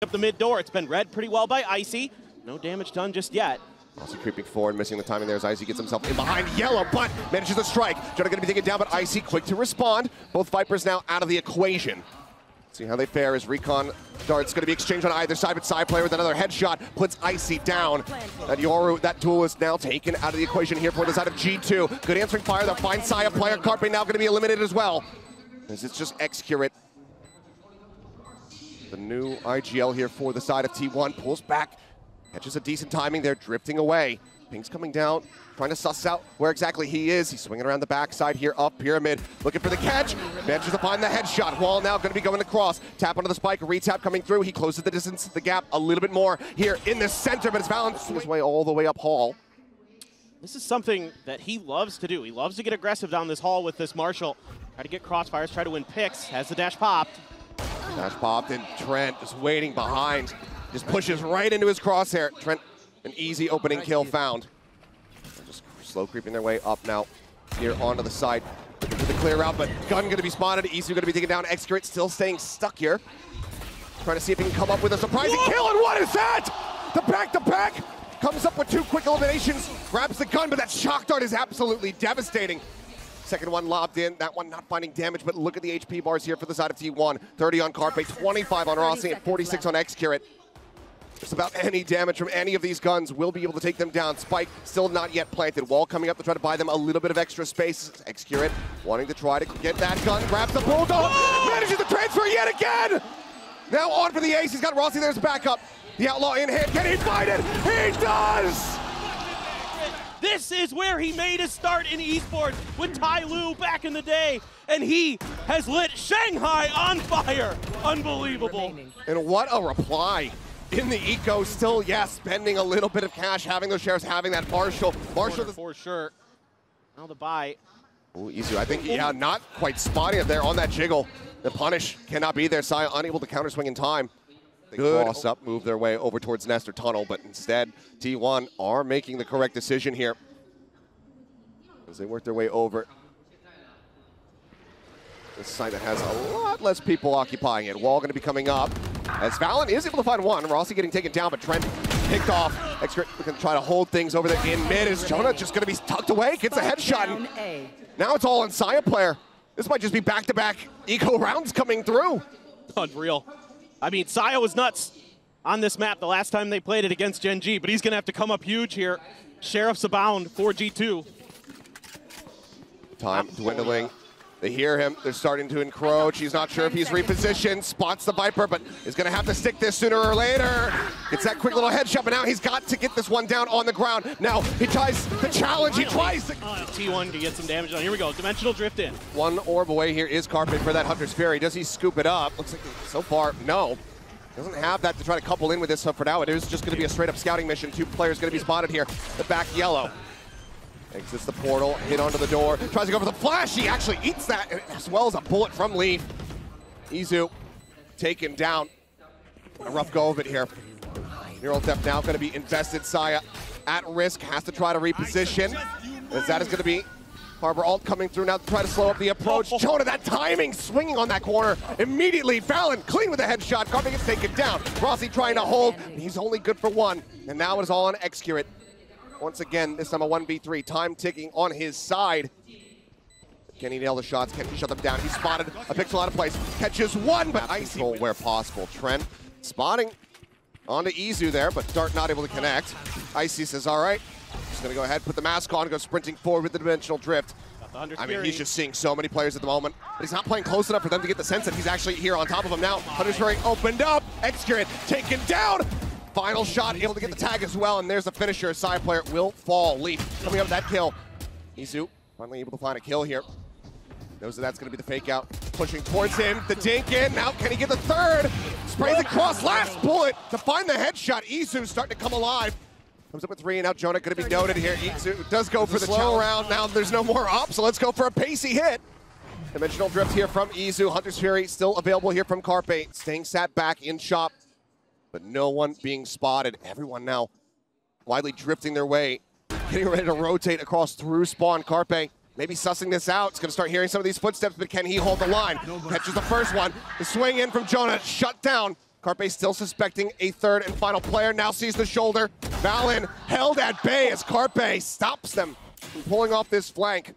Up the mid door. It's been read pretty well by Icy. No damage done just yet. Also creeping forward, missing the timing there as Icy gets himself in behind yellow, but manages to strike. Jonah going to be taken down, but Icy quick to respond. Both Vipers now out of the equation. See how they fare as recon darts going to be exchanged on either side, but Sayaplayer with another headshot puts Icy down. And Yoru, that duel is now taken out of the equation here for the side of G2. Good answering fire, they'll find Sayaplayer. Carpe now going to be eliminated as well, as it's just xccurate. The new IGL here for the side of T1, pulls back, catches a decent timing there, drifting away. Ping's coming down, trying to suss out where exactly he is. He's swinging around the backside here, up pyramid, looking for the catch. Manages to find the headshot. Wall now going to be going across. Tap onto the spike, retap coming through. He closes the distance, the gap a little bit more here in the center, but it's valyn his way all the way up hall. This is something that he loves to do. He loves to get aggressive down this hall with this Marshall. Try to get crossfires, try to win picks. Has the dash popped. Dash popped, and Trent just waiting behind. Just pushes right into his crosshair. Trent, an easy opening kill found. They're just slow creeping their way up now here onto the side. Looking for the clear route, but gun going to be spotted. Isu going to be taken down. xccurate still staying stuck here. Trying to see if he can come up with a surprising kill, and what is that? The back-to-back comes up with two quick eliminations. Grabs the gun, but that shock dart is absolutely devastating. Second one lobbed in, that one not finding damage, but look at the HP bars here for the side of T1. 30 on Carpe, 25 on Rossy, and 46 on xccurate. Just about any damage from any of these guns will be able to take them down. Spike still not yet planted. Wall coming up to try to buy them a little bit of extra space. xccurate wanting to try to get that gun, grabs the bulldog, manages to transfer yet again! Now on for the ace, he's got Rossy, there's backup. The outlaw in hand, can he find it? He does! This is where he made his start in esports with Tai Lu back in the day, and he has lit Shanghai on fire. Unbelievable. And what a reply. In the eco, still, yes, spending a little bit of cash, having those shares, having that Marshall. For sure. Now the buy. Ooh, Isu, I think, yeah, not quite spotting it there on that jiggle. The punish cannot be there. Saya unable to counter swing in time. They cross up, move their way over towards Nestor Tunnel, but instead, T1 are making the correct decision here as they work their way over. This site that has a lot less people occupying it. Wall going to be coming up as valyn is able to find one. Rossy getting taken down, but Trent picked off. xccurate going to try to hold things over there in mid. Is Jonah just going to be tucked away? Gets a headshot. Now it's all on Sayaplayer. This might just be back-to-back eco rounds coming through. Unreal. I mean, Saya was nuts on this map the last time they played it against Gen G, but he's going to have to come up huge here. Sheriffs abound for G2. Time dwindling. They hear him. They're starting to encroach. He's not sure if he's repositioned. Spots the Viper, but is going to have to stick this sooner or later. Gets that quick little headshot, but now he's got to get this one down on the ground. Now he tries the challenge. He tries to... T1 can get some damage on. Here we go. Dimensional drift in. One orb away here is Carpe for that Hunter's Fury. Does he scoop it up? Looks like so far, no. Doesn't have that to try to couple in with this, so for now it is just going to be a straight-up scouting mission. Two players going to be spotted here. The back yellow. Exits the portal, hit onto the door, tries to go for the flash. He actually eats that, as well as a bullet from Leaf. Izu taken down. A rough go of it here. Neural Theft now going to be invested. Saya at risk, has to try to reposition. As that is going to be Harbor Alt coming through now to try to slow up the approach. Jonah, that timing, swinging on that corner. Immediately, valyn clean with a headshot. Carpe gets taken down. Rossy trying to hold. He's only good for one. And now it is all on xccurate. Once again, this time a 1v3. Time ticking on his side. Can he nail the shots? Can he shut them down? He's spotted a pixel out of place. Catches one, but ice control where possible. Trent spotting onto Izu there, but Dart not able to connect. Icy says, all right. Just going to go ahead, put the mask on, go sprinting forward with the dimensional drift. I mean, he's just seeing so many players at the moment, but he's not playing close enough for them to get the sense that he's actually here on top of him now. Hunter's Fury opened up. xccurate taken down. Final shot, able to get the tag as well, and there's the finisher. Sayaplayer will fall. Leaf coming up with that kill. Izu finally able to find a kill here. Knows that that's going to be the fake out. Pushing towards him, the dink in. Now can he get the third? Sprays across, last bullet to find the headshot. Izu starting to come alive. Comes up with three, and now Jonah going to be noted here. Izu does go for the slow round. Now there's no more up, so let's go for a pacey hit. Dimensional drift here from Izu. Hunter's Fury still available here from Carpe. Staying sat back in shop, but no one being spotted. Everyone now widely drifting their way, getting ready to rotate across through spawn. Carpe maybe sussing this out. It's going to start hearing some of these footsteps, but can he hold the line? Catches the first one. The swing in from Jonah, shut down. Carpe still suspecting a third and final player. Now sees the shoulder. Valyn held at bay as Carpe stops them from pulling off this flank.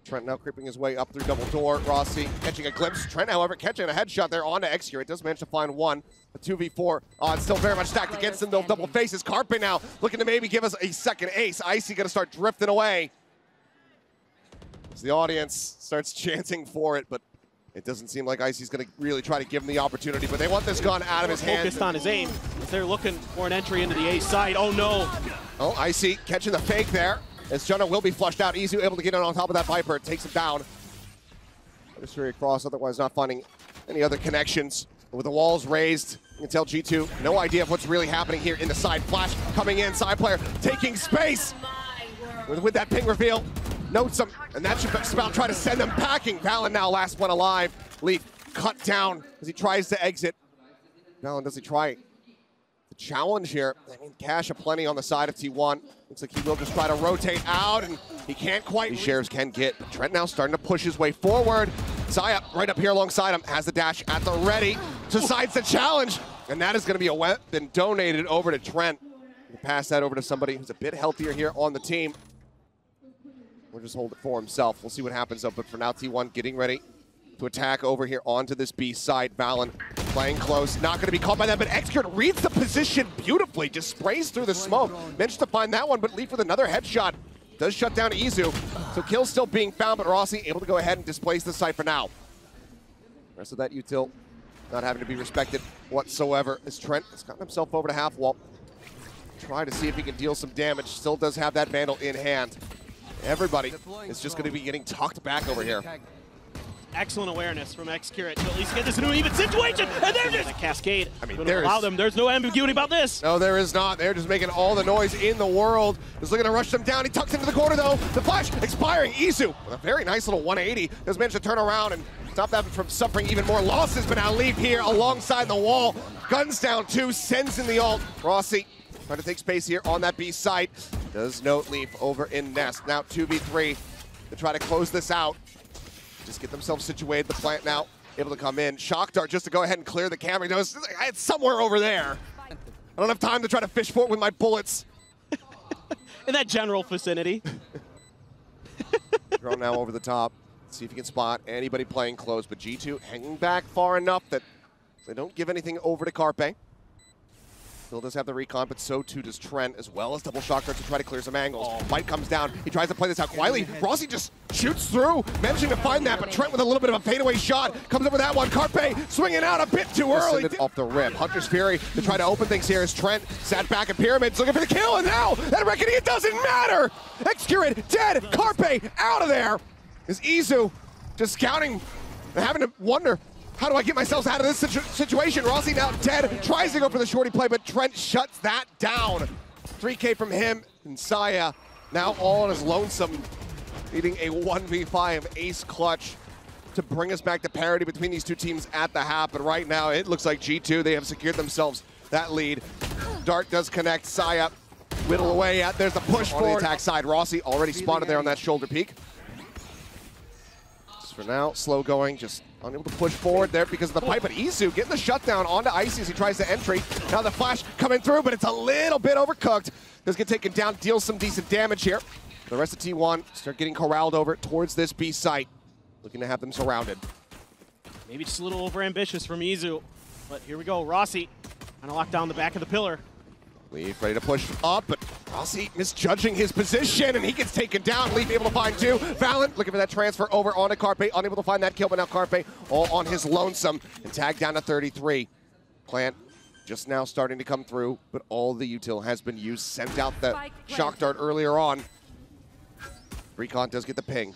Trent now creeping his way up through double door. Rossy catching a glimpse. Trent, however, catching a headshot there onto xccurate. Does manage to find one. A 2v4 still very much stacked against him. They'll double faces. Carpe now looking to maybe give us a second ace. Icy gonna start drifting away as the audience starts chanting for it, but it doesn't seem like Icy's going to really try to give him the opportunity, but they want this gun out of his hands. Focused on his aim. They're looking for an entry into the A side. Oh, no. Oh, Icy catching the fake there. As Jonah will be flushed out. Izu able to get on top of that Viper. Takes him down. Mystery across, otherwise not finding any other connections. With the walls raised, you can tell G2, no idea of what's really happening here in the side. Flash coming in, side player taking space. With that ping reveal. Notes him, and that should about try to send them packing. Valyn now last one alive. Leaf cut down as he tries to exit. Valyn, does he try the challenge here? I mean, cash aplenty on the side of T1. Looks like he will just try to rotate out, and he can't quite. These shares can get. Trent now starting to push his way forward. Saya right up here alongside him, has the dash at the ready, decides the challenge, and that is going to be a weapon donated over to Trent. We'll pass that over to somebody who's a bit healthier here on the team. Or just hold it for himself. We'll see what happens though. But for now, T1 getting ready to attack over here onto this B side. Valyn playing close, not going to be caught by that, but xccurate reads the position beautifully, just sprays through the smoke. Managed to find that one, but Leaf with another headshot. Does shut down Izu. So kills still being found, but Rossy able to go ahead and displace the site for now. The rest of that util not having to be respected whatsoever as Trent has gotten himself over to half wall. Try to see if he can deal some damage. Still does have that Vandal in hand. Everybody is just going to be getting tucked back over here. Excellent awareness from xccurate to at least get this into an even situation, and they're just cascade. I mean, there's no ambiguity about this. No, there is not. They're just making all the noise in the world. Just looking to rush them down. He tucks into the corner though. The flash expiring. Izu with a very nice little 180. Does manage to turn around and stop that from suffering even more losses. But now Leaf here alongside the wall. Guns down 2, sends in the ult. Rossy trying to take space here on that B site. Does note Leaf over in Nest. Now 2v3 to try to close this out. Just get themselves situated. The plant now able to come in. Shock Dart just to go ahead and clear the camera. It's somewhere over there. I don't have time to try to fish for it with my bullets. In that general vicinity. Drone now over the top. See if you can spot anybody playing close. But G2 hanging back far enough that they don't give anything over to Carpe. Still does have the recon, but so too does Trent, as well as double shock dart to try to clear some angles. Mike comes down. He tries to play this out quietly. Rossy just shoots through, managing to find that, but Trent with a little bit of a fadeaway shot comes up with that one. Carpe swinging out a bit too early. Off the rip. Hunter's Fury to try to open things here as Trent sat back at Pyramids looking for the kill, and now that reckoning, it doesn't matter. xccurate dead. Carpe out of there. Is Izu just scouting and having to wonder, how do I get myself out of this situation? Rossy now dead, tries to go for the shorty play, but Trent shuts that down. 3K from him, and Saya now all on his lonesome, needing a 1v5 ace clutch to bring us back to parity between these two teams at the half. But right now, it looks like G2, they have secured themselves that lead. Dart does connect, Saya whittle away at, there's the push on the attack side. Rossy already spotted there on that shoulder peak. Just for now, slow going, just unable to push forward there because of the pipe, but Izu getting the shutdown onto Icy as he tries to entry. Now the flash coming through, but it's a little bit overcooked. Does get taken down, deals some decent damage here. The rest of T1 start getting corralled over towards this B site, looking to have them surrounded. Maybe just a little overambitious from Izu, but here we go. Rossy trying to lock down the back of the pillar. Leaf ready to push up, but Rossy misjudging his position, and he gets taken down. Leaf able to find 2. Valyn looking for that transfer over onto Carpe, unable to find that kill, but now Carpe all on his lonesome and tagged down to 33. Plant just now starting to come through, but all the util has been used. Sent out the shock dart earlier on. Recon does get the ping.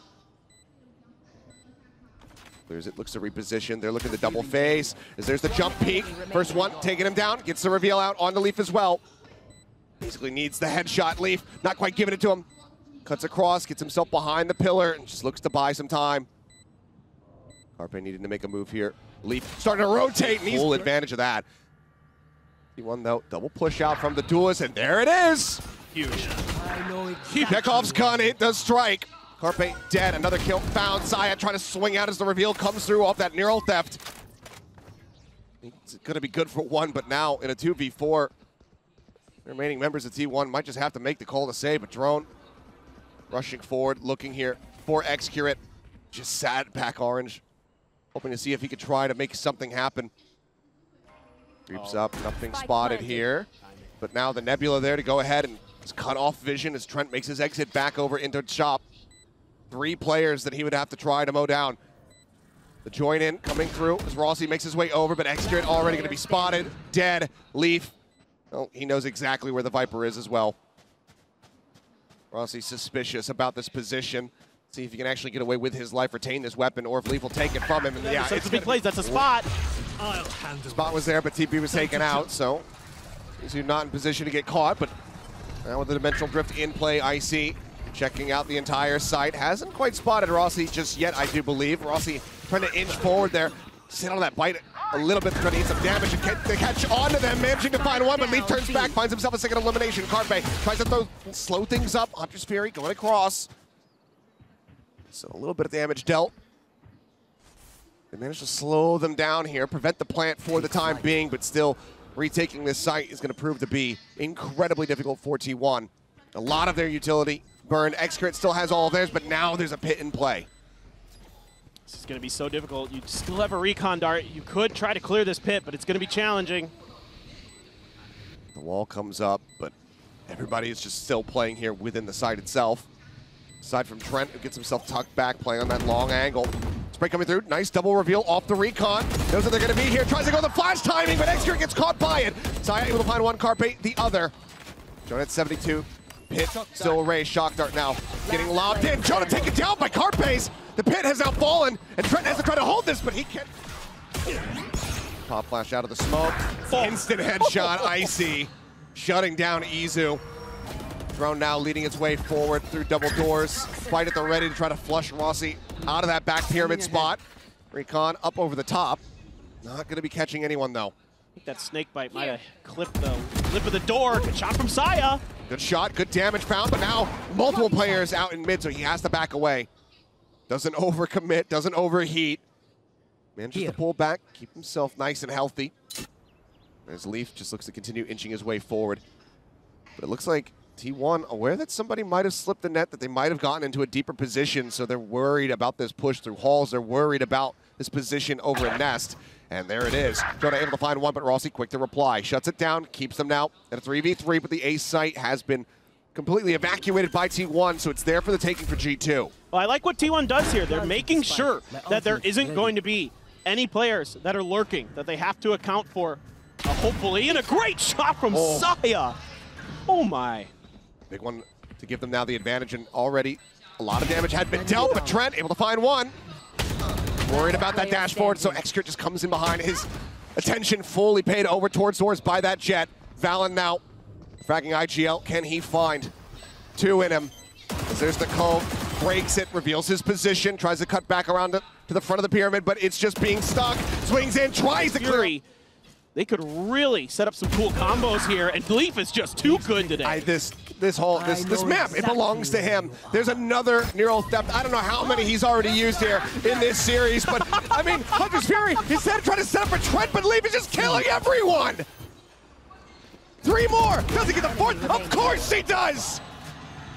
Clears it, looks to reposition. They're looking to double phase. As there's the jump peek. First one taking him down, gets the reveal out onto Leaf as well. Basically needs the headshot. Leaf not quite giving it to him. Cuts across, gets himself behind the pillar, and just looks to buy some time. Carpe needing to make a move here. Leaf starting to rotate, and he's full advantage of that. T1 though, double push out from the duelist, and there it is. Huge. Chekhov's gun, it does strike. Carpe dead, another kill found. Saya trying to swing out as the reveal comes through off that neural theft. It's going to be good for one, but now in a 2v4, the remaining members of T1 might just have to make the call to save. But Drone rushing forward, looking here for xccurate. Just sat back orange, hoping to see if he could try to make something happen. Creeps up, nothing spotted here. But now the Nebula there to go ahead and just cut off vision as Trent makes his exit back over into shop. 3 players that he would have to try to mow down. The join in coming through as Rossy makes his way over, but xccurate already going to be spotted, dead. Leaf, well, he knows exactly where the Viper is as well. Rossy suspicious about this position. See if he can actually get away with his life, retain this weapon, or if Leaf will take it from him. And yeah, it's big plays. That's a spot. The spot was there, but TP was taken out, so he's not in position to get caught. But now with the dimensional drift in play, Icy checking out the entire site. Hasn't quite spotted Rossy just yet, I do believe. Rossy trying to inch forward there. Sit on that bite a little bit, trying to eat some damage and they catch onto them, managing to find one, but Leaf turns back, finds himself a second elimination. Carpe tries to slow things up. Hunter's Fury going across. So a little bit of damage dealt. They managed to slow them down here, prevent the plant for the time being, but still retaking this site is going to prove to be incredibly difficult for T1. A lot of their utility burned. xccurate still has all of theirs, but now there's a pit in play. This is going to be so difficult. You still have a recon dart. You could try to clear this pit, but it's going to be challenging. The wall comes up, but everybody is just still playing here within the site itself. Aside from Trent, who gets himself tucked back, playing on that long angle. Spray coming through, nice double reveal off the recon. Knows that they're going to be here, tries to go the flash timing, but xccurate gets caught by it. Saya able to find one, Carpe the other. Jonah at 72, Pit still raised, shock dart now. Getting lobbed in, Jonah taken down by Carpe's. The Pit has now fallen, and Trent has to try to hold this, but he can't. Pop flash out of the smoke. Instant headshot, Icy. Shutting down Izu. Drone now leading its way forward through double doors. Fight at the ready to try to flush Rossy out of that back pyramid spot. Recon up over the top. Not going to be catching anyone, though. I think that snake bite might have clipped the lip of the door. Good shot from Saya. Good shot, good damage found, but now multiple players out in mid, so he has to back away. Doesn't overcommit, doesn't overheat. Manages to pull back, keep himself nice and healthy. As Leaf just looks to continue inching his way forward. But it looks like T1 aware that somebody might have slipped the net, that they might have gotten into a deeper position, so they're worried about this push through halls. They're worried about this position over a nest. And there it is. Jonah able to find one, but Rossy quick to reply. Shuts it down, keeps them now at a 3v3, but the A site has been completely evacuated by T1, so it's there for the taking for G2. Well, I like what T1 does here. They're making sure that there isn't going to be any players that are lurking, that they have to account for, hopefully. And a great shot from Saya. Oh, my. Big one to give them now the advantage, and already a lot of damage had been dealt, but Trent able to find one. Worried about that dash forward, so xccurate just comes in behind. His attention fully paid over towards doors by that jet. Valyn now fragging IGL. Can he find two in him? As there's the cove, breaks it, reveals his position, tries to cut back around to the front of the pyramid, but it's just being stuck. Swings in, tries to clear. They could really set up some cool combos here, and Leaf is just too good today. This map, it belongs to him. There's another neural theft. I don't know how many he's already used here in this series, but I mean, Hunter's Fury, instead of trying to set up for Trent, but Leaf is just killing everyone. 3 more. Does he get the 4th? Of course he does.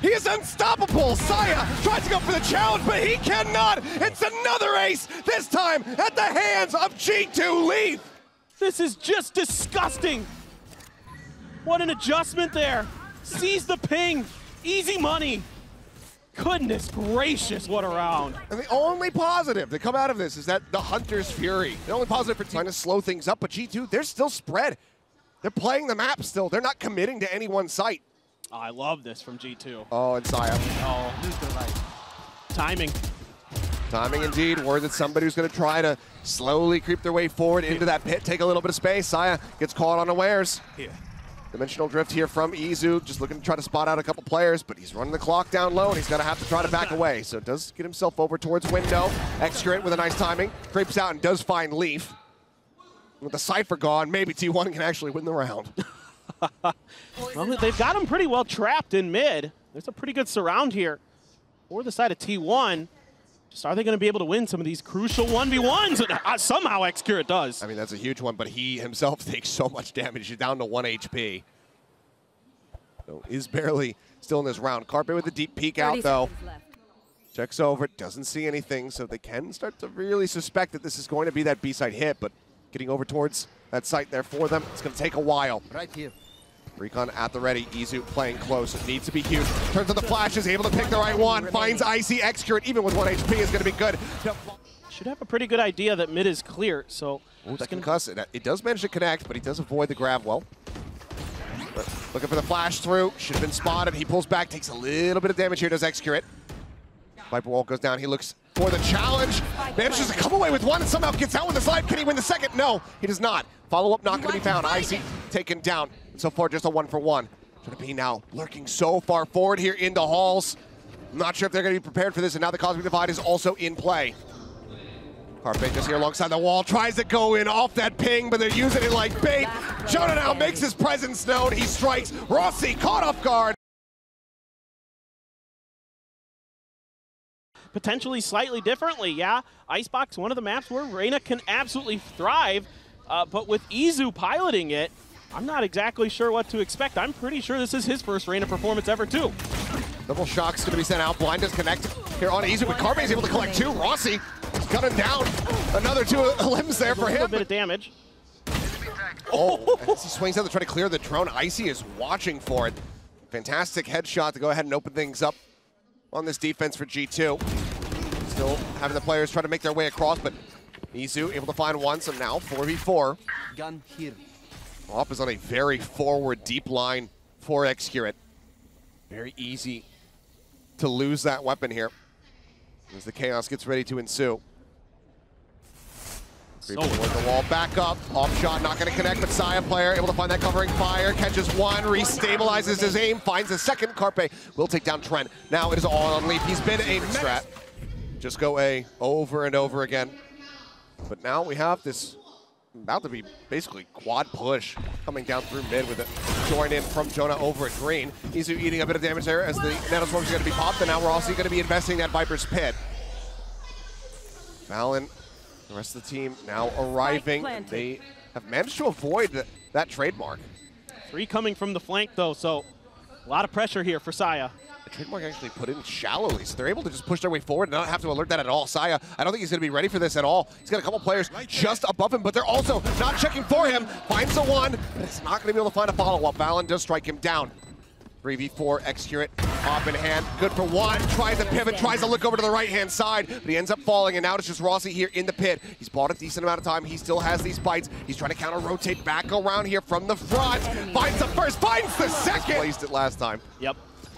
He is unstoppable. Saya tries to go for the challenge, but he cannot. It's another ace, this time at the hands of G2 Leaf. This is just disgusting. What an adjustment there. Sees the ping. Easy money. Goodness gracious, what a round. And the only positive to come out of this is that the Hunter's Fury. The only positive for trying to slow things up, but G2, they're still spread. They're playing the map still. They're not committing to any one site. Oh, I love this from G2. Oh, and Saya. Oh, timing. Timing indeed. Word that somebody who's going to try to slowly creep their way forward into that pit, take a little bit of space. Saya gets caught unawares. Dimensional drift here from Izu, just looking to try to spot out a couple players, but he's running the clock down low, and he's going to have to try to back away. So does get himself over towards window. xccurate with a nice timing, creeps out and does find Leaf. With the Cypher gone, maybe T1 can actually win the round. Well, they've got him pretty well trapped in mid. There's a pretty good surround here for the side of T1. Just are they going to be able to win some of these crucial 1v1s? And somehow xccurate does. I mean, that's a huge one, but he himself takes so much damage. He's down to 1 HP. So he's barely still in this round. Carpe with a deep peek out, though. Checks over, doesn't see anything, so they can start to really suspect that this is going to be that B-side hit, but getting over towards that site there for them, it's going to take a while. Right here. Recon at the ready, Izu playing close, it needs to be huge. Turns on the flash, is able to pick the right one, finds Icy, xccurate, even with 1 HP is going to be good. Should have a pretty good idea that mid is clear, so... Ooh, that concuss, it does manage to connect, but he does avoid the grab well. But looking for the flash through, should have been spotted, he pulls back, takes a little bit of damage here, does xccurate. Viper wall goes down, he looks for the challenge, manages to come away with one and somehow gets out with the slide. Can he win the second? No, he does not. Follow-up not going to be found. Icy taken down. And so far, just a 1-for-1. JonahP now lurking so far forward here in the halls. I'm not sure if they're going to be prepared for this, and now the Cosmic Divide is also in play. Carpe just here alongside the wall, tries to go in off that ping, but they're using it like bait. Jonah now makes his presence known. He strikes. Rossy caught off guard. Potentially slightly differently, yeah. Icebox, one of the maps where Reyna can absolutely thrive, but with Izu piloting it, I'm not exactly sure what to expect. I'm pretty sure this is his first Reyna performance ever, too. Double shock's going to be sent out. Blind disconnect here on Izu, but Carpe is able to collect 2. Rossy cutting down another 2 limbs there for him. A little bit of damage. Oh, as he swings out to try to clear the drone, Icy is watching for it. Fantastic headshot to go ahead and open things up on this defense for G2. Still having the players try to make their way across, but Izu able to find one, so now 4v4. Gun here. Op is on a very forward, deep line for xccurate. Very easy to lose that weapon here as the chaos gets ready to ensue. Toward the wall, back up, off shot, not going to connect, but Sayaplayer able to find that covering fire, catches one, restabilizes his aim, finds a second. Carpe will take down Trent. Now it is all on Leaf. He's been aim strat. Just go A over and over again. But now we have this about to be basically quad push coming down through mid with a join in from Jonah over at green. Izu eating a bit of damage there as the nanoswarms are going to be popped, and now we're also going to be investing that Viper's Pit. Valyn, the rest of the team now arriving. They have managed to avoid that trademark. 3 coming from the flank, though, so a lot of pressure here for Saya. The trademark actually put in shallowly, so they're able to just push their way forward and not have to alert that at all. Saya, I don't think he's going to be ready for this at all. He's got a couple players just above him, but they're also not checking for him. Finds the one, but it's not going to be able to find a follow-up. Valyn does strike him down. 3v4, xccurate, off in hand, good for one, tries to pivot, tries to look over to the right-hand side, but he ends up falling, and now it's just Rossy here in the pit. He's bought a decent amount of time, he still has these bites, he's trying to counter-rotate back around here from the front, finds the first, finds the second! Placed it last time. Yep.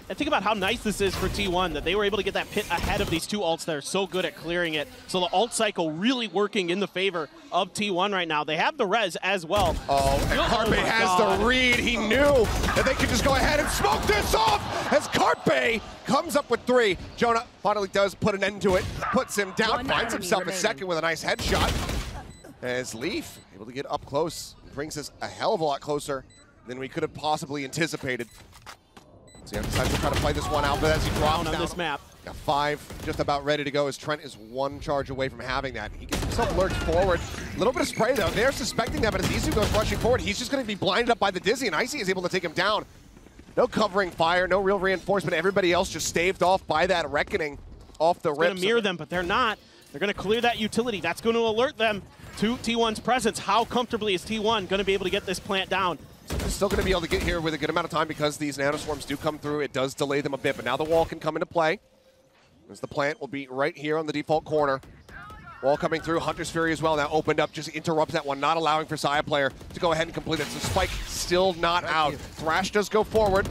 And think about how nice this is for T1, that they were able to get that pit ahead of these 2 ults that are so good at clearing it. So the ult cycle really working in the favor of T1 right now. They have the res as well. Oh, and Carpe has the read. He knew that they could just go ahead and smoke this off as Carpe comes up with 3. Jonah finally does put an end to it, puts him down, finds himself a second with a nice headshot. As Leaf able to get up close, brings us a hell of a lot closer than we could have possibly anticipated. So he decides to try to play this one out, but as he drops down on this map. Got 5 just about ready to go as Trent is 1 charge away from having that. He gets himself lurched forward. A little bit of spray though. They're suspecting that, but as Izu goes rushing forward, he's just going to be blinded up by the Dizzy, and Icy is able to take him down. No covering fire, no real reinforcement. Everybody else just staved off by that Reckoning off the rip. It's going to mirror them, but they're not. They're going to clear that utility. That's going to alert them to T1's presence. How comfortably is T1 going to be able to get this plant down? They're still going to be able to get here with a good amount of time because these nanoswarms do come through. It does delay them a bit, but now the wall can come into play. As the plant will be right here on the default corner. Wall coming through, Hunter's Fury as well now opened up, just interrupts that one, not allowing for Sayaplayer to go ahead and complete it. So Spike still not out. Thrash does go forward.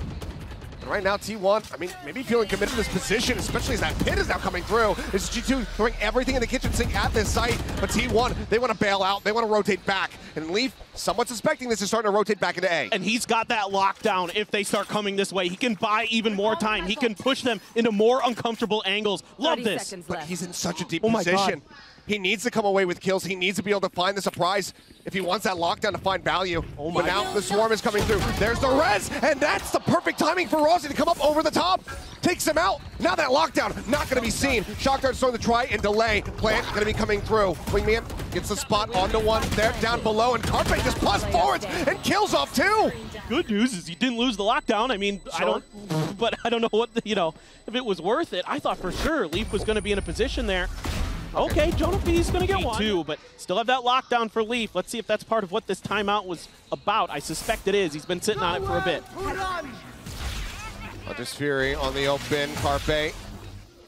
And right now, T1, I mean, maybe feeling committed to this position, especially as that pit is now coming through. This is G2 throwing everything in the kitchen sink at this site, but T1, they want to bail out, they want to rotate back. And Leaf, somewhat suspecting this, is starting to rotate back into A. And he's got that lockdown if they start coming this way. He can buy even more time. He can push them into more uncomfortable angles. Love this. But he's in such a deep position. He needs to come away with kills. He needs to be able to find the surprise if he wants that lockdown to find value. Oh my but now God. the swarm is coming through. There's the res, and that's the perfect timing for Rossy to come up over the top. Takes him out. Now that lockdown, not going to be seen. Shock Dart's throwing the try and delay. Plant going to be coming through. Wingman gets the spot onto one. They're down below, and Carpe just plus forwards and kills off two. Good news is he didn't lose the lockdown. I mean, Sure. I don't know what, if it was worth it. I thought for sure Leaf was going to be in a position there. Okay, JonahP is going to get one too, but still have that lockdown for Leaf. Let's see if that's part of what this timeout was about. I suspect it is. He's been sitting on it for a bit. Hunter's Fury on the open. Carpe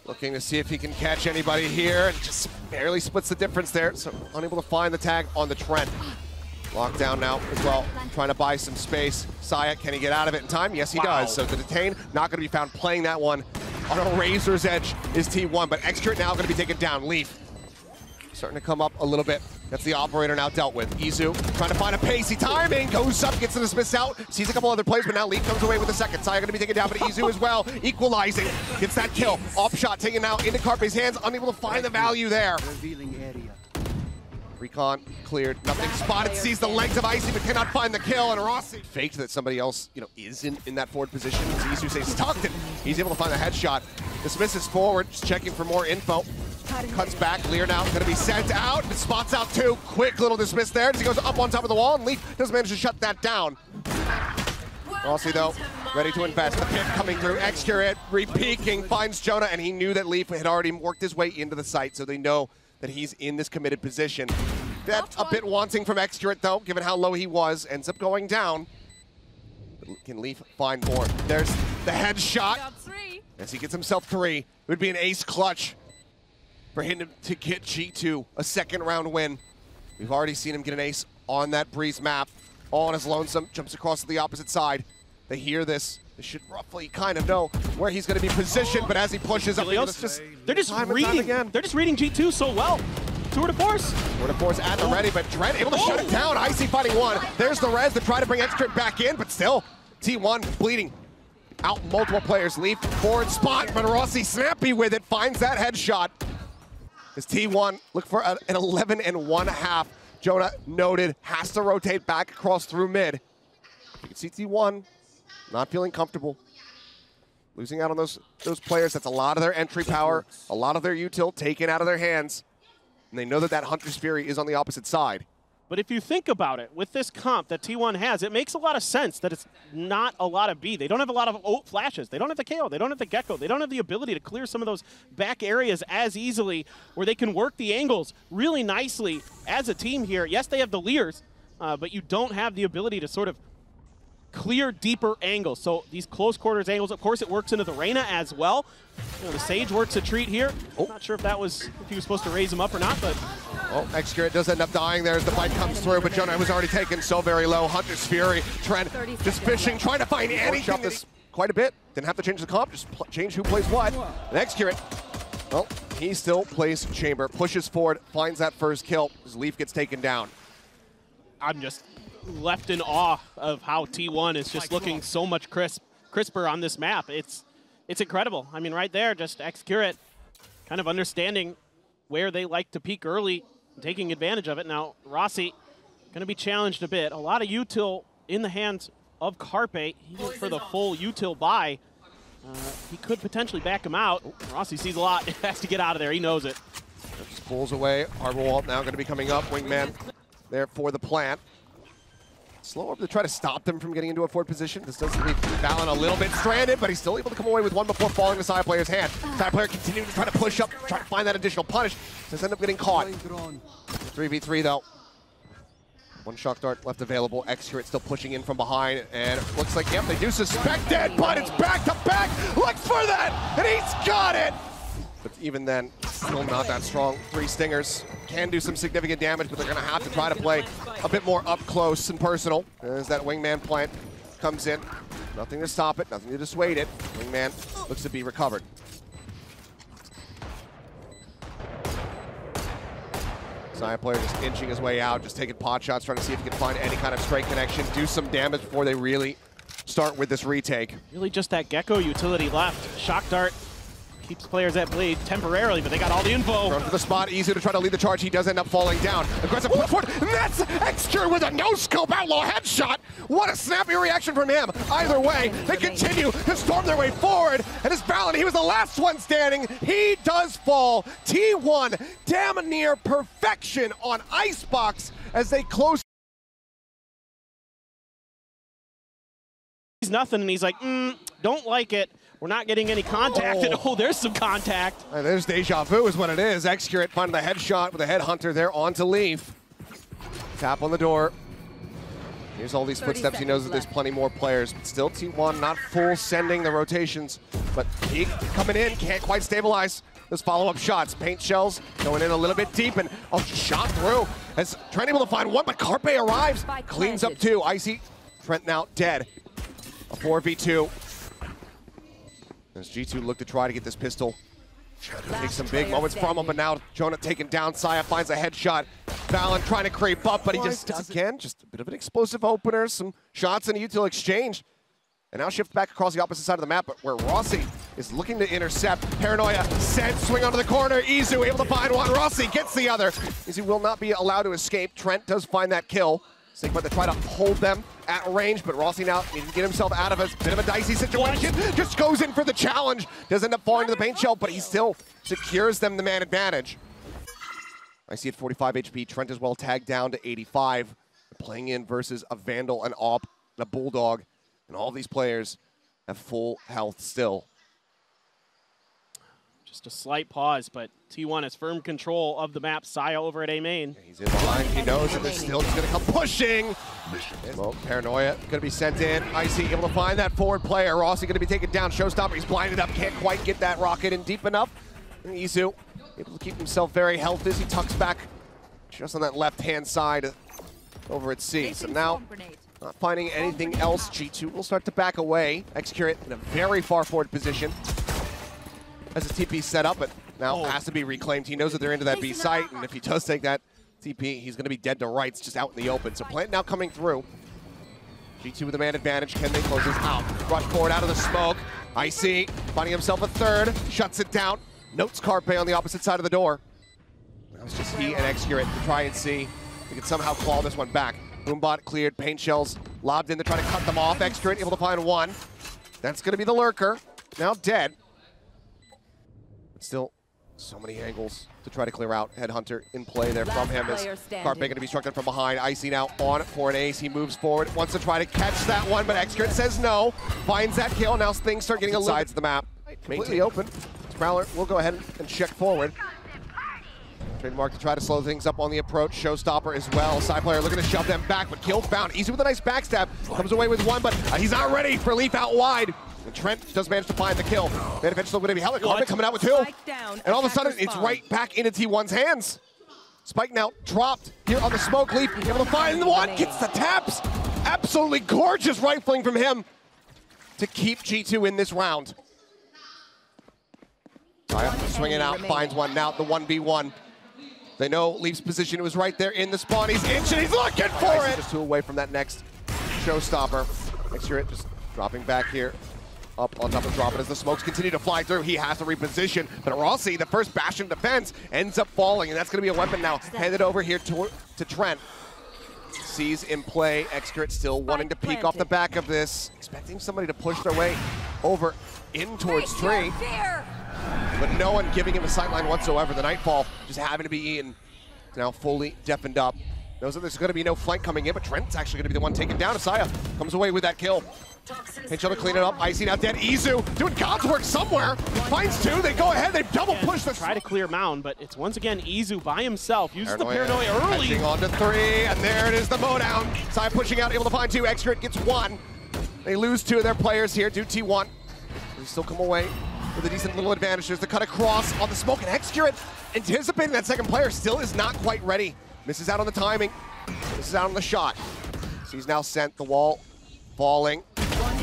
looking to see if he can catch anybody here, and just barely splits the difference there, so unable to find the tag on the Trent. Lockdown now as well, trying to buy some space. Saya, can he get out of it in time? Yes, he does. So the detain, not going to be found playing that one. On a razor's edge is T1, but xccurate now going to be taken down. Leaf starting to come up a little bit. That's the operator now dealt with. Izu trying to find a pacey timing, goes up, gets the dismiss out, sees a couple other players, but now Leaf comes away with the second. Saya going to be taken down, but Izu as well, equalizing, gets that kill. Off shot taken out into Carpe's hands, unable to find the value there. Recon cleared, nothing spotted, sees the legs of Icy, but cannot find the kill, and Rossy faked that somebody else, is in that forward position. Izu stays tucked, and he's able to find the headshot. Dismisses forward, just checking for more info. Cuts back, Lear now going to be sent out, and spots out two. Quick little dismiss there as he goes up on top of the wall, and Leaf does manage to shut that down. Rossy, though, ready to invest. The pick coming through, xccurate, re-peeking, finds Jonah, and he knew that Leaf had already worked his way into the site, so they know that he's in this committed position. That's a bit wanting from xccurate, though, given how low he was. Ends up going down. But can Leaf find more? There's the headshot. As he gets himself 3. It would be an ace clutch for him to get G2 a second round win. We've already seen him get an ace on that Breeze map. All on his lonesome, jumps across to the opposite side. They hear this. They should roughly kind of know where he's going to be positioned, but as he pushes up, they're just reading G2 so well. Tour de force. Tour de force at the ready, but Trent able to shut it down. Icy fighting one. There's the res to try to bring xccurate back in, but still, T1 bleeding out multiple players. Leaf forward spot, but Rossy snappy with it, finds that headshot. As T1 look for an 11.5. Jonah noted, has to rotate back across through mid. You can see T1 not feeling comfortable. Losing out on those players, that's a lot of their entry power, a lot of their util taken out of their hands. And they know that Hunter's Fury is on the opposite side. But if you think about it, with this comp that T1 has, it makes a lot of sense that it's not a lot of B. They don't have a lot of O flashes. They don't have the KO. They don't have the Gecko. They don't have the ability to clear some of those back areas as easily, where they can work the angles really nicely as a team here. Yes, they have the Lears, but you don't have the ability to sort of clear deeper angles. So these close quarters angles, of course, it works into the Reyna as well. The Sage works a treat here. Not sure if he was supposed to raise him up or not, but... Oh, xccurate does end up dying there as the fight comes through, but Jonah was already taken so very low. Hunter's Fury, Trent just fishing, trying to find anything. This quite a bit. Didn't have to change the comp, just change who plays what. And xccurate, well, he still plays Chamber, pushes forward, finds that first kill as Leaf gets taken down. I'm just left in awe of how T1 is just looking so much crisper on this map. It's incredible. I mean, right there, just xccurate kind of understanding where they like to peak early, taking advantage of it. Now, Rossy going to be challenged a bit. A lot of util in the hands of Carpe. He went for the full util buy. He could potentially back him out. Rossy sees a lot. He has to get out of there. He knows it. Just pulls away. Harbor Wall now going to be coming up. Wingman there for the plant. Slower to try to stop them from getting into a forward position. This does leave Valyn a little bit stranded, but he's still able to come away with one before falling to Sayaplayer's hand. Sayaplayer continuing to try to push up, try to find that additional punish. Does end up getting caught. 3v3 though. One shock dart left available. xccurate still pushing in from behind, and it looks like, yep, they do suspect it, but it's back to back. Looks for that, and he's got it. But even then, still not that strong. 3 stingers can do some significant damage, but they're going to have to try to play a bit more up close and personal. As that wingman plant comes in. Nothing to stop it, nothing to dissuade it. Wingman looks to be recovered. Sayaplayer just inching his way out, just taking pot shots, trying to see if he can find any kind of straight connection, do some damage before they really start with this retake. Really just that Gecko utility left. Shock dart Keeps players at bleed temporarily, but they got all the info. Run for the spot, easy to try to lead the charge. He does end up falling down. Aggressive push forward, and that's xccurate with a no-scope outlaw headshot. What a snappy reaction from him. Either way, they continue to storm their way forward. And as valyn, he was the last one standing. He does fall. T1 damn near perfection on Icebox as they close. He's nothing, and he's like, don't like it. We're not getting any contact. Oh, there's some contact. And there's deja vu is what it is. xccurate finding the headshot with a headhunter there on to leave. Tap on the door. Here's all these footsteps. He knows that there's plenty more players. But still T1 not full sending the rotations. But he coming in, can't quite stabilize. Those follow-up shots. Paint shells going in a little bit deep and shot through. As Trent able to find one, but Carpe arrives. Cleans up two. Icy. Trent now dead. A 4v2. As G2 look to try to get this pistol. Take some big moments from him, but now Jonah taken down. Saya finds a headshot. valyn trying to creep up, but he just does again. Just a bit of an explosive opener, some shots in a util exchange. And now shift back across the opposite side of the map, but where Rossy is looking to intercept. Paranoia sent, swing onto the corner. Izu able to find one. Rossy gets the other. Izu will not be allowed to escape. Trent does find that kill. Sigma to try to hold them at range, but Rossy now needs to get himself out of a bit of a dicey situation. Just goes in for the challenge. Does end up falling to the paint shell, but he still secures them the man advantage. I see at 45 HP. Trent is well tagged down to 85. Playing in versus a Vandal, an AWP, and a Bulldog. And all these players have full health still. Just a slight pause, but T1 has firm control of the map. Saya over at A main. He's in behind. He knows that they're still just going to come pushing. Well, Paranoia going to be sent in. Icy able to find that forward player. Rossy going to be taken down. Showstopper, he's blinded up. Can't quite get that rocket in deep enough. And Izu able to keep himself very healthy as he tucks back just on that left-hand side over at C. So now, not finding anything else. G2 will start to back away. xccurate in a very far forward position. As a TP set up, but now has to be reclaimed. He knows that they're into that B site, and if he does take that TP, he's going to be dead to rights, just out in the open. So Plant now coming through. G2 with a man advantage. Can they close this out? Rush forward out of the smoke. Icy finding himself a third. Shuts it down. Notes Carpe on the opposite side of the door. Now it's just he and xccurate to try and see if they can somehow claw this one back. Boombot cleared. Paint shells lobbed in to try to cut them off. xccurate able to find one. That's going to be the lurker. Now dead. Still, so many angles to try to clear out. Headhunter in play there from him as Carpe going to be struck down from behind. Icy now on for an ace. He moves forward, wants to try to catch that one, but xccurate says no. Finds that kill. Now things start getting a little sides of the map. Completely open. Prowler will go ahead and check forward. Trademark to try to slow things up on the approach. Showstopper as well. Sayaplayer looking to shove them back, but kill found. Easy with a nice backstab. Comes away with one, but he's not ready for Leaf out wide. And Trent does manage to find the kill. Man eventually going to be held. Carpe coming out with two. And all of a sudden, it's right back into T1's hands. Spike now dropped here on the smoke. Leaf able to find the one. Gets the taps. Absolutely gorgeous rifling from him to keep G2 in this round. Swinging out, finds one now, the 1v1. They know Leaf's position was right there in the spawn. He's inching, he's looking for it! Just two away from that next showstopper. xccurate just dropping back here. Up on top of dropping as the smokes continue to fly through. He has to reposition, but Rossy, the first bastion defense, ends up falling, and that's going to be a weapon now. Handed over here to Trent. Sees in play, xccurate still wanting to peek off the back of this. Expecting somebody to push their way over in towards Tree. But no one giving him a sightline whatsoever. The Nightfall just having to be eaten. Now fully deafened up. Knows that there's going to be no flank coming in, but Trent's actually going to be the one taken down. Saya comes away with that kill. Pinch to clean it up. Icy now dead. Izu doing God's work somewhere. Finds two. They go ahead. They double push the try to clear Mound, but it's once again Izu by himself. Uses the Paranoia early. Catching on to three, and there it is, the mowdown. Saya pushing out, able to find two. xccurate gets one. They lose two of their players here to T1. They still come away with a decent little advantage. There's the cut across on the smoke, and xccurate anticipating that second player still is not quite ready. Misses out on the timing. Misses out on the shot. So he's now sent, the wall falling.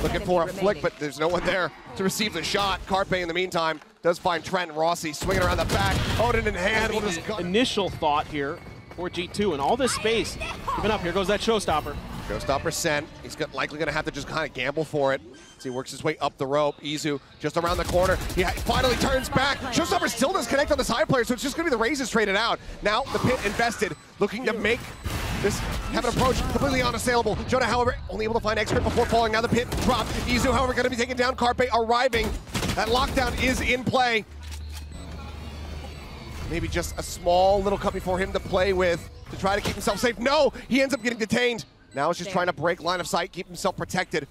Looking for a flick, but there's no one there to receive the shot. Carpe, in the meantime, does find Trent and Rossy swinging around the back. Odin in hand. Initial thought here for G2, and all this space given up. Here goes that showstopper. Showstopper sent. He's likely going to have to just kind of gamble for it. As he works his way up the rope. Izu just around the corner. He finally turns back. Showstopper still does connect on the side player, so it's just going to be the raises traded out. Now the pit invested, looking to make this have an approach completely unassailable. Jonah, however, only able to find xccurate before falling. Now the pit dropped. Izu, however, going to be taken down. Carpe arriving. That lockdown is in play. Maybe just a small little cut before him to play with to try to keep himself safe. No, he ends up getting detained. Now he's just trying to break line of sight, keep himself protected.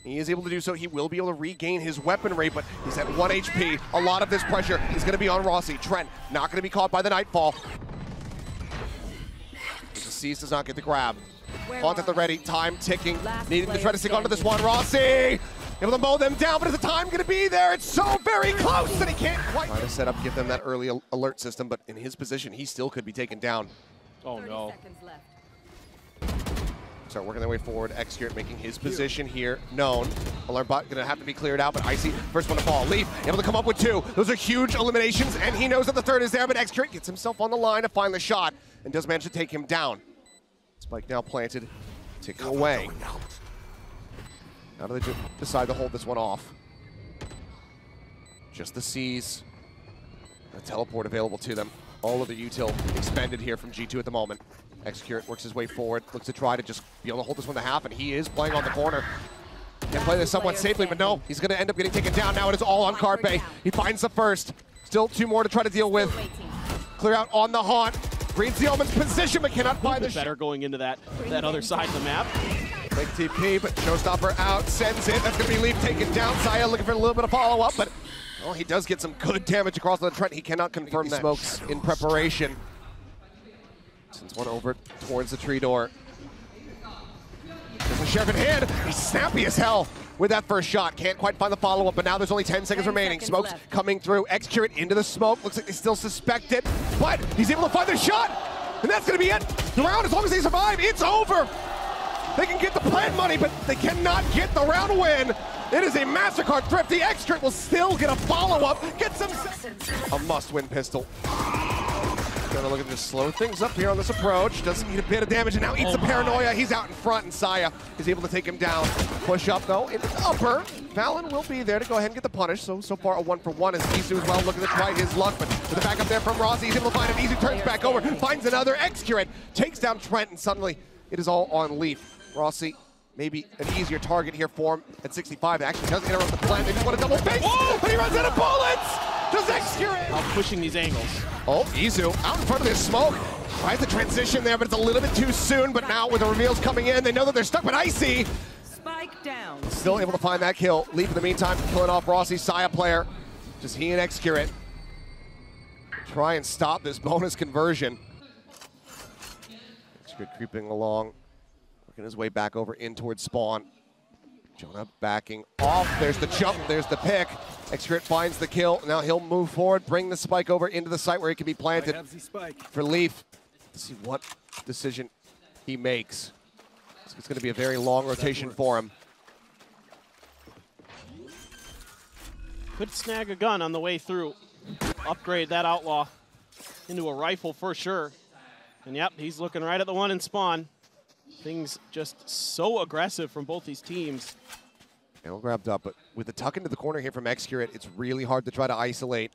He is able to do so. He will be able to regain his weaponry, but he's at 1 HP. A lot of this pressure is going to be on Rossy. Trent not going to be caught by the Nightfall. The Seize does not get the grab. Haunt at the ready, time ticking. Needing to try to stick onto this one. Rossy able to mow them down, but is the time going to be there? It's so very close that he can't quite. Trying to set up, give them that early alert system, but in his position, he still could be taken down. Oh no. Start working their way forward. xccurate making his position here known. Alarm bot going to have to be cleared out, but Icy, first one to fall. Leaf able to come up with 2. Those are huge eliminations, and he knows that the 3rd is there, but xccurate gets himself on the line to find the shot and does manage to take him down. Spike now planted, ticking away. How do they decide to hold this one off? Just the Seize. A teleport available to them. All of the util expended here from G2 at the moment. xccurate works his way forward, looks to try to just be able to hold this one to half, and he is playing on the corner. Can play this somewhat safely, but no, he's going to end up getting taken down. Now it is all on Carpe. He finds the first. Still 2 more to try to deal with. Clear out on the haunt. Reads the Omen's position, but cannot find the better going into that other side of the map. Big TP, but Showstopper out, sends it. That's going to be Leaf taken down. Saya looking for a little bit of follow-up, but well, he does get some good damage across the Trent. He cannot confirm that. Smokes in preparation. Sends one over towards the tree door. There's a sheriff in hand. He's snappy as hell with that first shot. Can't quite find the follow-up, but now there's only 10 seconds remaining. Smoke's coming through. xccurate into the smoke. Looks like they still suspect it, but he's able to find the shot, and that's going to be it. The round, as long as they survive, it's over. They can get the plant money, but they cannot get the round win. It is a MasterCard thrifty. xccurate will still get a follow-up. Get some... A must-win pistol. Gonna look at just slow things up here on this approach. Doesn't need a bit of damage, and now eats the paranoia. He's out in front, and Saya is able to take him down. Push up, though, into the upper. Valyn will be there to go ahead and get the punish. So far, a 1-for-1 as Izu as well, looking to try his luck, but with the back up there from Rossy, he's able to find it. Izu turns back over, finds another. xccurate takes down Trent, and suddenly it is all on Leaf. Rossy, maybe an easier target here for him at 65. It actually does interrupt the plan. They just want to double face, but he runs out of bullets! Does xccurate? I'm pushing these angles. Oh, Izu out in front of this smoke. Tries the transition there, but it's a little bit too soon. But now with the reveals coming in, they know that they're stuck, but Icy spike down. Still able to find that kill. Leaf in the meantime, killing off Rossy, Sayaplayer. Just he and xccurate try and stop this bonus conversion. xccurate creeping along, working his way back over in towards spawn. Jonah backing off. There's the jump. There's the pick. xccurate finds the kill. Now he'll move forward, bring the spike over into the site where it can be planted for Leaf. Let's see what decision he makes. It's going to be a very long rotation for him. Could snag a gun on the way through. Upgrade that Outlaw into a rifle for sure. And yep, he's looking right at the one in spawn. Things just so aggressive from both these teams. All grabbed up, but with the tuck into the corner here from xccurate, it's really hard to try to isolate.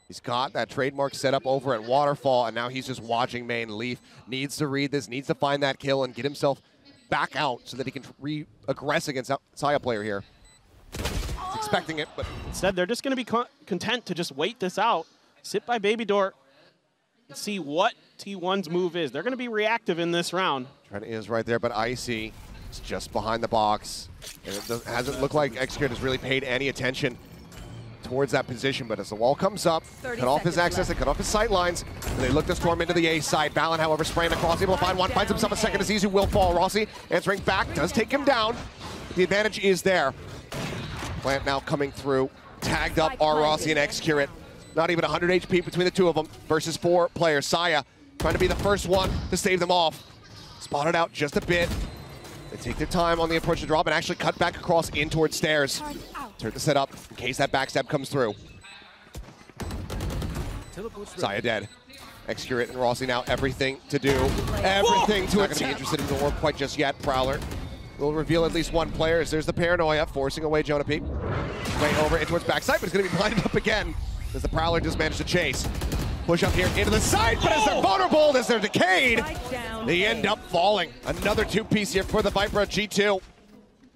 He's got that trademark set up over at Waterfall, and now he's just watching main. Leaf needs to read this, needs to find that kill and get himself back out so that he can re-aggress against Sayaplayer here. He's expecting it, but instead they're just going to be content to just wait this out, sit by Baby Door, and see what T1's move is. They're going to be reactive in this round. Trent is right there, but Icy is just behind the box. And it hasn't looked like xccurate has really paid any attention towards that position, but as the wall comes up, cut off his access, they cut off his sight lines, and they look to storm into the A side. Valyn, however, spraying across, able to find one, finds himself a second as Izu will fall. Rossy answering back, does take him down. The advantage is there. Plant now coming through, tagged up are Rossy and xccurate. Not even 100 HP between the two of them versus 4 players. Saya trying to be the first one to save them off. Spotted out just a bit. They take their time on the approach to drop and actually cut back across in towards stairs. Turn the set up in case that backstab comes through. Saya dead. xccurate and Rossy now everything to do. Everything to it. Not going to be interested in the orb quite just yet. Prowler will reveal at least one player as there's the paranoia forcing away JonahP. Way over in towards backside, but it's going to be blinded up again as the Prowler just managed to chase. Push up here into the side, but as they're vulnerable, as they're decayed, they end up falling. Another two-piece here for the Viper G2.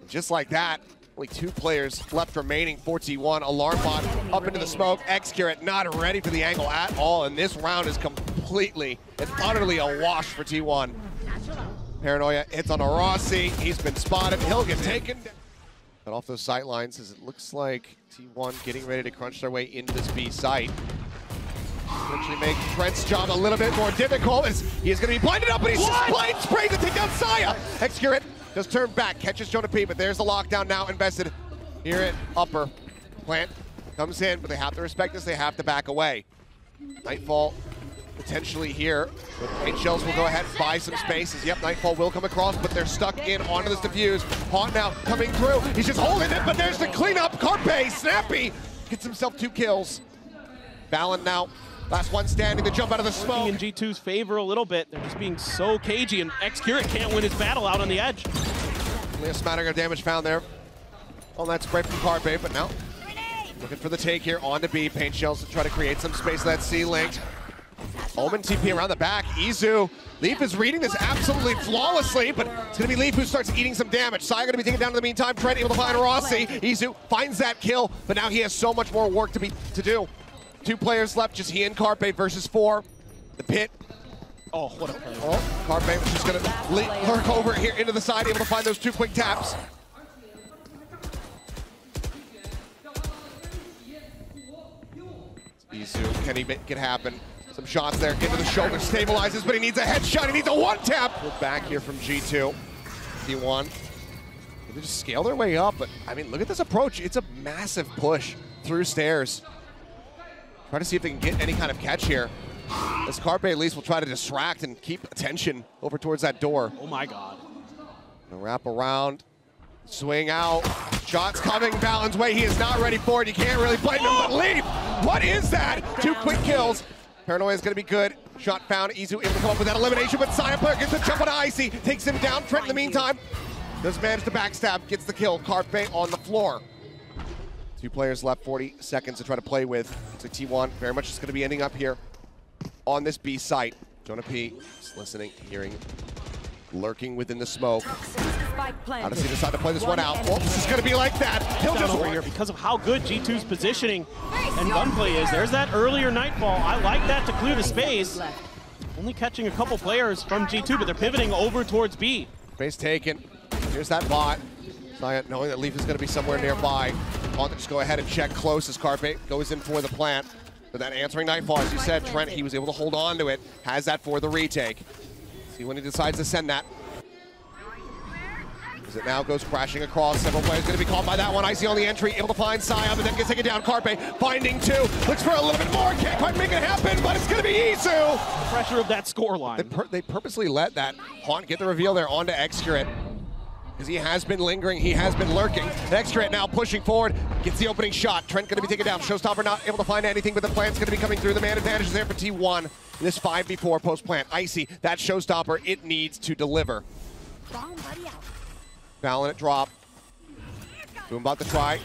Just like that, only 2 players left remaining for T1. Alarm bot up into the smoke. xccurate not ready for the angle at all, and this round is completely and utterly a wash for T1. Paranoia hits on a Rossy. He's been spotted. He'll get taken down. But off those sight lines, as it looks like T1 getting ready to crunch their way into this B site. Potentially make Trent's job a little bit more difficult as he is going to be blinded up, but he's just blind sprayed to take down Saya. xccurate just turned back, catches JonahP, but there's the lockdown now invested here at upper. Plant comes in, but they have to respect this. They have to back away. Nightfall potentially here, but Paint Shells will go ahead and buy some spaces. Yep, Nightfall will come across, but they're stuck in onto this defuse. Haunt now coming through. He's just holding it, but there's the cleanup. Carpe, snappy, gets himself 2 kills. Valyn now, last one standing, the jump out of the smoke. In G2's favor a little bit. They're just being so cagey, and xccurate can't win his battle out on the edge. Only a smattering of damage found there on that spray from Carpe, but now looking for the take here on to B. Paint Shells to try to create some space of that C-Link. Omen TP around the back. Izu, Leaf is reading this absolutely flawlessly, but it's going to be Leaf who starts eating some damage. Saya going to be taken down in the meantime. Trent able to find Rossy. Izu finds that kill, but now he has so much more work to do. 2 players left, just he and Carpe versus 4. The pit. Oh, what a play. Oh, Carpe was just going to lurk over here into the side, able to find those 2 quick taps. Izu, can he make it happen? Some shots there, into the shoulder, stabilizes, but he needs a headshot, he needs a 1-tap! Pulled back here from G2. T1. They just scale their way up, but I mean, look at this approach. It's a massive push through stairs. Try to see if they can get any kind of catch here. As Carpe at least will try to distract and keep attention over towards that door. Oh my god. Wrap around, swing out, shots coming Valyn's way. He is not ready for it. You can't really blame him, but Leaf, what is that? 2 quick kills. Paranoia is going to be good. Shot found. Izu able to come up with that elimination, but Sayaplayer gets a jump on Icy, takes him down. Trent in the meantime does manage to backstab, gets the kill. Carpe on the floor. 2 players left, 40 seconds to try to play with. Looks like T1 very much is going to be ending up here on this B site. JonahP is listening, hearing, lurking within the smoke. How does he decide to play this one out? Well, this is going to be like that. He'll just over here because of how good G2's positioning and gunplay is. There's that earlier Nightfall. I like that to clear the space. Only catching a couple players from G2, but they're pivoting over towards B. Space taken. Here's that bot. Saya knowing that Leaf is going to be somewhere nearby. Want to just go ahead and check close as Carpe goes in for the plant. But that answering Nightfall, as you said, Trent, he was able to hold on to it. Has that for the retake. See when he decides to send that. As it now goes crashing across. Several players going to be caught by that one. Icy on the entry, able to find Saya, but then gets taken down. Carpe finding 2. Looks for a little bit more. Can't quite make it happen, but it's going to be Izu. The pressure of that scoreline. They purposely let that Haunt get the reveal there onto xccurate. Because he has been lingering, he has been lurking. xccurate now pushing forward, gets the opening shot. Trent going to be taken down. Showstopper not able to find anything, but the plant's going to be coming through. The man advantage is there for T1. This 5v4 post-plant. Icy, that Showstopper, it needs to deliver. Valyn at drop. Boom about to try.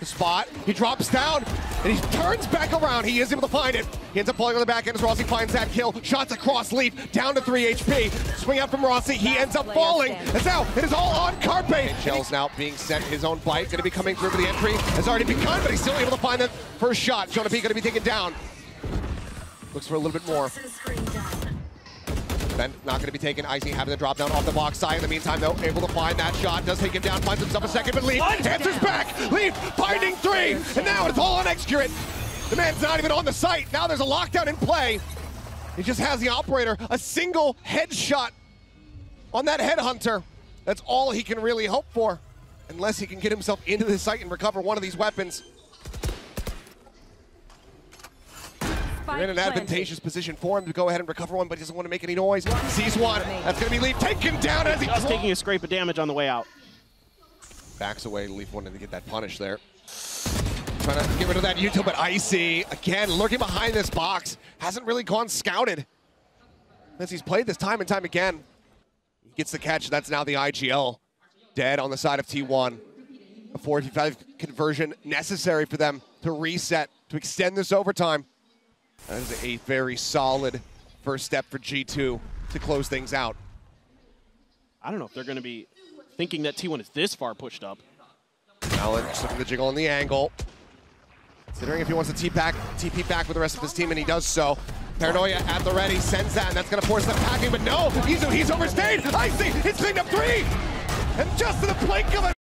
The spot, he drops down, and he turns back around. He is able to find it. He ends up falling on the back end as Rossy finds that kill. Shots across Leaf, down to 3 HP. Swing out from Rossy, he ends up falling. As now, it is all on Carpe. Shells now being sent his own bite, going to be coming through for the entry. Has already begun, but he's still able to find the first shot. JonahP going to be taken down. Looks for a little bit more. Then not going to be taken. Icy having the drop down off the box side. In the meantime, though, able to find that shot. Does take him down, finds himself a second, but Leaf answers back. Leaf finding 3, and now it's all on xccurate. The man's not even on the site. Now there's a lockdown in play. He just has the operator. A single headshot on that headhunter. That's all he can really hope for, unless he can get himself into the site and recover one of these weapons. They're in an advantageous position for him to go ahead and recover one, but he doesn't want to make any noise. Sees one. That's going to be Leaf taken down as he just taking a scrape of damage on the way out. Backs away. Leaf wanted to get that punish there. Trying to get rid of that util, but Icy, again, lurking behind this box. Hasn't really gone scouted. As he's played this time and time again. He gets the catch. That's now the IGL. Dead on the side of T1. A 45 conversion necessary for them to reset, to extend this overtime. That is a very solid first step for G2 to close things out. I don't know if they're going to be thinking that T1 is this far pushed up. Allen just looking to jiggle on the angle. Considering if he wants to TP back with the rest of his team, and he does so. Paranoia at the ready, sends that, and that's going to force them packing, but no! He's overstayed! I see! It's cleaned up 3! And just in the blink of an